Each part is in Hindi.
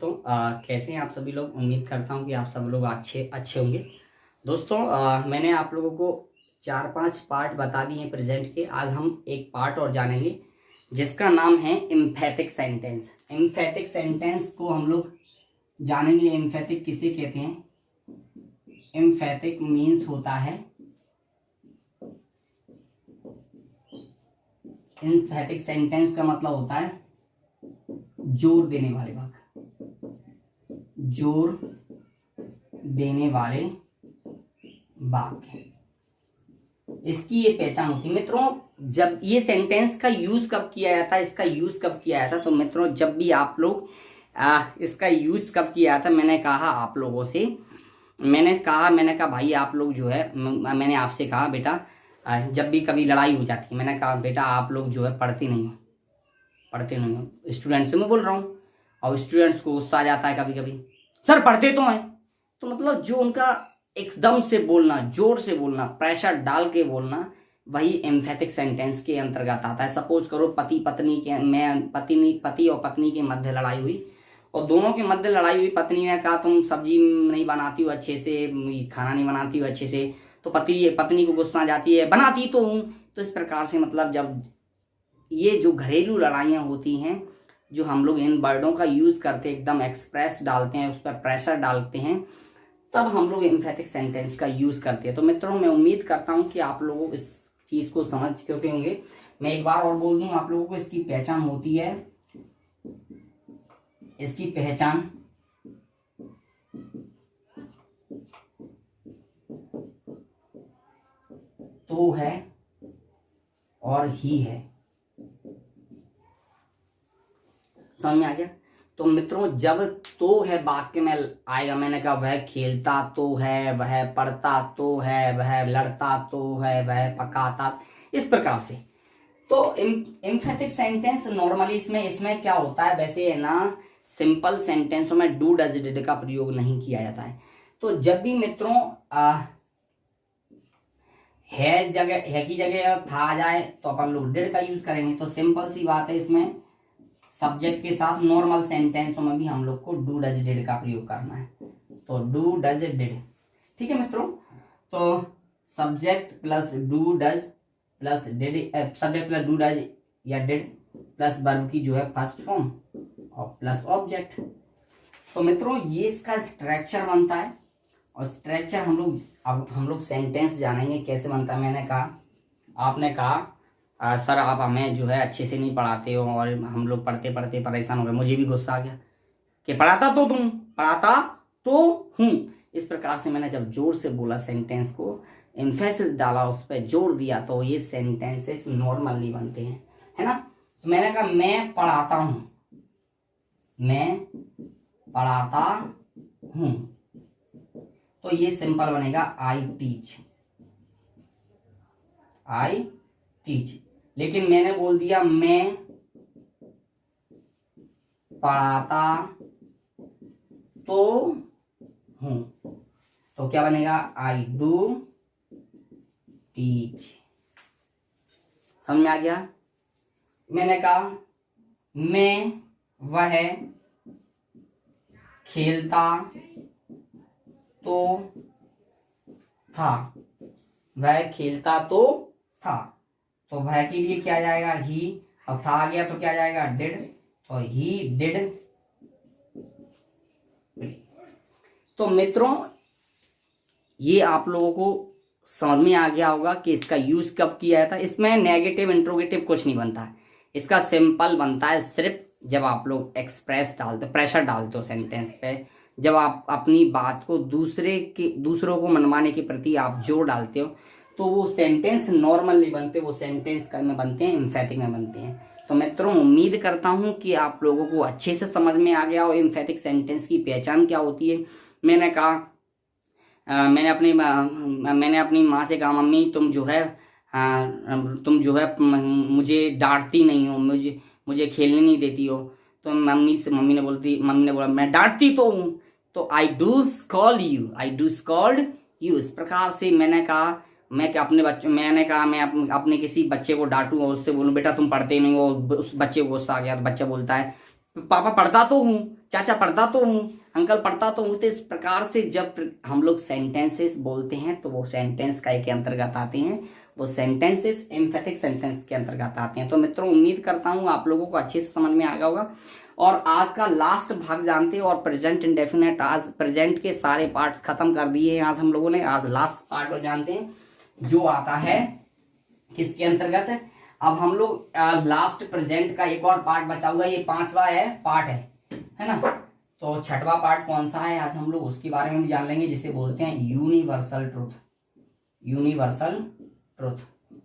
दोस्तों कैसे हैं आप सभी लोग। उम्मीद करता हूं कि आप सब लोग अच्छे अच्छे होंगे। दोस्तों मैंने आप लोगों को 4-5 पार्ट बता दिए हैं प्रेजेंट के। आज हम एक पार्ट और जानेंगे जिसका नाम है एम्फैटिक सेंटेंस। एम्फैटिक सेंटेंस को हम लोग जानेंगे। एम्फैटिक किसे कहते हैं? एम्फैटिक मीन्स होता है, एम्फैटिक सेंटेंस का मतलब होता है जोर देने वाले वाक्य, जोर देने वाले वाक्य। इसकी ये पहचान होती है मित्रों। जब ये सेंटेंस का यूज कब किया जाता है, इसका यूज कब किया जाता है, तो मित्रों जब भी आप लोग इसका यूज कब किया जाता है, मैंने कहा आप लोगों से, मैंने कहा भाई आप लोग जो है, मैंने आपसे कहा बेटा जब भी कभी लड़ाई हो जाती है, मैंने कहा बेटा आप लोग जो है पढ़ते नहीं हो। स्टूडेंट्स से मैं बोल रहा हूँ, और स्टूडेंट्स को गुस्सा आ जाता है कभी कभी, सर पढ़ते तो हैं। तो मतलब जो उनका एकदम से बोलना, जोर से बोलना, प्रेशर डाल के बोलना, वही एम्फैटिक सेंटेंस के अंतर्गत आता है। सपोज करो पति और पत्नी के मध्य लड़ाई हुई, और दोनों के मध्य लड़ाई हुई। पत्नी ने कहा तुम सब्जी नहीं बनाती हो अच्छे से, खाना नहीं बनाती हो अच्छे से, तो पत्नी को गुस्सा आ जाती है, बनाती तो हूँ। तो इस प्रकार से मतलब जब ये जो घरेलू लड़ाइयाँ होती हैं, जो हम लोग इन वर्डों का यूज करते हैं, एकदम एक्सप्रेस डालते हैं, उस पर प्रेशर डालते हैं, तब हम लोग एम्फैटिक सेंटेंस का यूज करते हैं। तो मित्रों मैं उम्मीद करता हूं कि आप लोगों इस चीज को समझ चुके होंगे। मैं एक बार और बोल दूं आप लोगों को, इसकी पहचान होती है, इसकी पहचान तो है और ही है। समझ में आ गया? तो मित्रों जब तो है वाक्य में आएगा, मैंने कहा वह खेलता तो है, वह पढ़ता तो है, वह लड़ता तो है, वह पकाता, इस प्रकार से। तो एम्फैटिक सेंटेंस नॉर्मली इसमें क्या होता है, वैसे है ना, सिंपल सेंटेंसों में डू डज डिड का प्रयोग नहीं किया जाता है। तो जब भी मित्रों है की जगह था आ जाए तो अपन लोग डिड का यूज करेंगे। तो सिंपल सी बात है, इसमें सब्जेक्ट के साथ नॉर्मल सेंटेंसों में भी हम लोग को डू डज डिड का प्रयोग करना है। तो डू डज डिड, ठीक है मित्रों। तो subject plus do does plus did, subject plus do does या डिड प्लस वर्ब की जो है फर्स्ट फॉर्म और प्लस ऑब्जेक्ट। तो मित्रों ये इसका स्ट्रक्चर बनता है, और स्ट्रक्चर हम लोग सेंटेंस जानेंगे कैसे बनता है। मैंने कहा, आपने कहा सर आप हमें जो है अच्छे से नहीं पढ़ाते हो, और हम लोग पढ़ते पढ़ते परेशान हो गए। मुझे भी गुस्सा आ गया कि पढ़ाता तो हूँ। इस प्रकार से मैंने जब जोर से बोला सेंटेंस को, एम्फेसिस डाला, उस पर जोर दिया, तो ये सेंटेंसेस नॉर्मली बनते हैं, है ना। तो मैंने कहा मैं पढ़ाता हूँ, तो ये सिंपल बनेगा आई टीच। लेकिन मैंने बोल दिया मैं पढ़ाता तो हूं, तो क्या बनेगा? I do teach. समझ में आ गया? मैंने कहा वह खेलता तो था, तो वह के लिए क्या जाएगा? ही। अब था आ गया तो क्या जाएगा? डिड। तो ही डिड। तो मित्रों ये आप लोगों को समझ में आ गया होगा कि इसका यूज कब किया जाता है। इसमें नेगेटिव इंट्रोगेटिव कुछ नहीं बनता है, इसका सिंपल बनता है सिर्फ जब आप लोग एक्सप्रेस डालते, प्रेशर डालते हो सेंटेंस पे, जब आप अपनी बात को दूसरों को मनवाने के प्रति आप जोर डालते हो, तो वो सेंटेंस नॉर्मल नहीं बनते, वो सेंटेंस में बनते हैं, एम्फैटिक में बनते हैं। तो मित्रों उम्मीद करता हूं कि आप लोगों को अच्छे से समझ में आ गया हो एम्फैटिक सेंटेंस की पहचान क्या होती है। मैंने कहा मैंने अपनी माँ से कहा मम्मी तुम जो है मुझे डांटती नहीं हो, मुझे खेलने नहीं देती हो। तो मम्मी ने बोला मैं डांटती तो हूँ, तो आई डू स्कॉल्ड यू। इस प्रकार से मैंने कहा मैं अपने किसी बच्चे को डांटूं और उससे बोलूं बेटा तुम पढ़ते नहीं हो, उस बच्चे को गुस्सा आ गया तो बच्चा बोलता है पापा पढ़ता तो हूँ, चाचा पढ़ता तो हूँ, अंकल पढ़ता तो हूँ। तो इस प्रकार से जब हम लोग सेंटेंसेस बोलते हैं तो वो सेंटेंस का एक अंतर्गत आते हैं, वो सेंटेंसेस एम्फेटिक सेंटेंस के अंतर्गत आते हैं। तो मित्रों उम्मीद करता हूँ आप लोगों को अच्छे से समझ में आ गया होगा। और आज का लास्ट भाग जानते हैं, और प्रेजेंट इंडेफिनेट, आज प्रेजेंट के सारे पार्ट्स खत्म कर दिए हैं आज हम लोगों ने। आज लास्ट पार्ट और जानते हैं जो आता है किसके अंतर्गत। अब हम लोग लास्ट प्रेजेंट का एक और पार्ट बचा हुआ, ये 5वां पार्ट है ना। तो 6वां पार्ट कौन सा है आज हम लोग उसके बारे में भी जान लेंगे, जिसे बोलते हैं यूनिवर्सल ट्रुथ। यूनिवर्सल ट्रुथ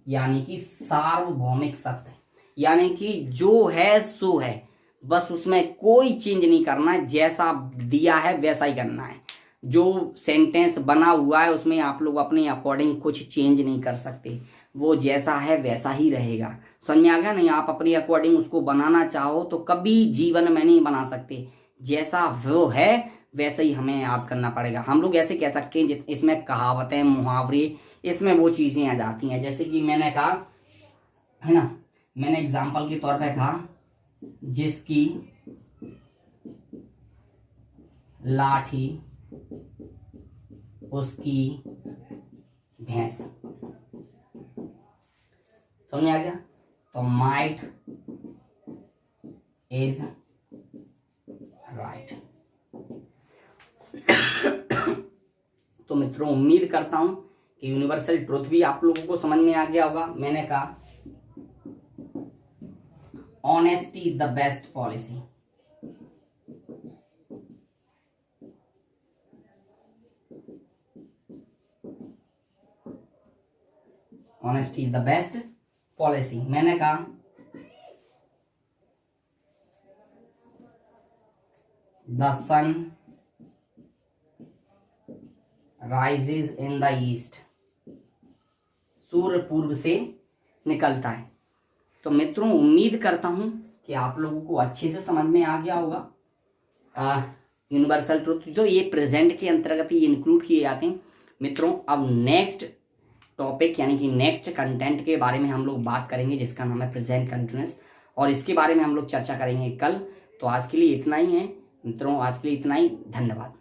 यानी कि सार्वभौमिक सत्य, यानी कि जो है सो है, बस उसमें कोई चेंज नहीं करना है, जैसा दिया है वैसा ही करना है। जो सेंटेंस बना हुआ है उसमें आप लोग अपने अकॉर्डिंग कुछ चेंज नहीं कर सकते, वो जैसा है वैसा ही रहेगा। समझ में आ गया नहीं? आप अपने अकॉर्डिंग उसको बनाना चाहो तो कभी जीवन में नहीं बना सकते, जैसा वो है वैसे ही हमें याद करना पड़ेगा। हम लोग ऐसे कह सकते हैं, इसमें कहावतें, मुहावरे, इसमें वो चीजें आ जाती हैं। जैसे कि मैंने कहा है ना, मैंने एग्जाम्पल के तौर पे कहा, जिसकी लाठी उसकी भैंस। समझ में आ गया? तो माइट इज राइट। तो मित्रों उम्मीद करता हूं कि यूनिवर्सल ट्रुथ भी आप लोगों को समझ में आ गया होगा। मैंने कहा honesty is the best policy. Honesty is the best policy. मैंने कहा the sun rises in the east. सूर्य पूर्व से निकलता है। तो मित्रों उम्मीद करता हूं कि आप लोगों को अच्छे से समझ में आ गया होगा यूनिवर्सल ट्रुथ। तो ये प्रेजेंट के अंतर्गत ही इंक्लूड किए जाते हैं। मित्रों अब नेक्स्ट टॉपिक यानी कि नेक्स्ट कंटेंट के बारे में हम लोग बात करेंगे, जिसका नाम है प्रेजेंट कंटिन्यूअस, और इसके बारे में हम लोग चर्चा करेंगे कल। तो आज के लिए इतना ही है मित्रों, आज के लिए इतना ही। धन्यवाद।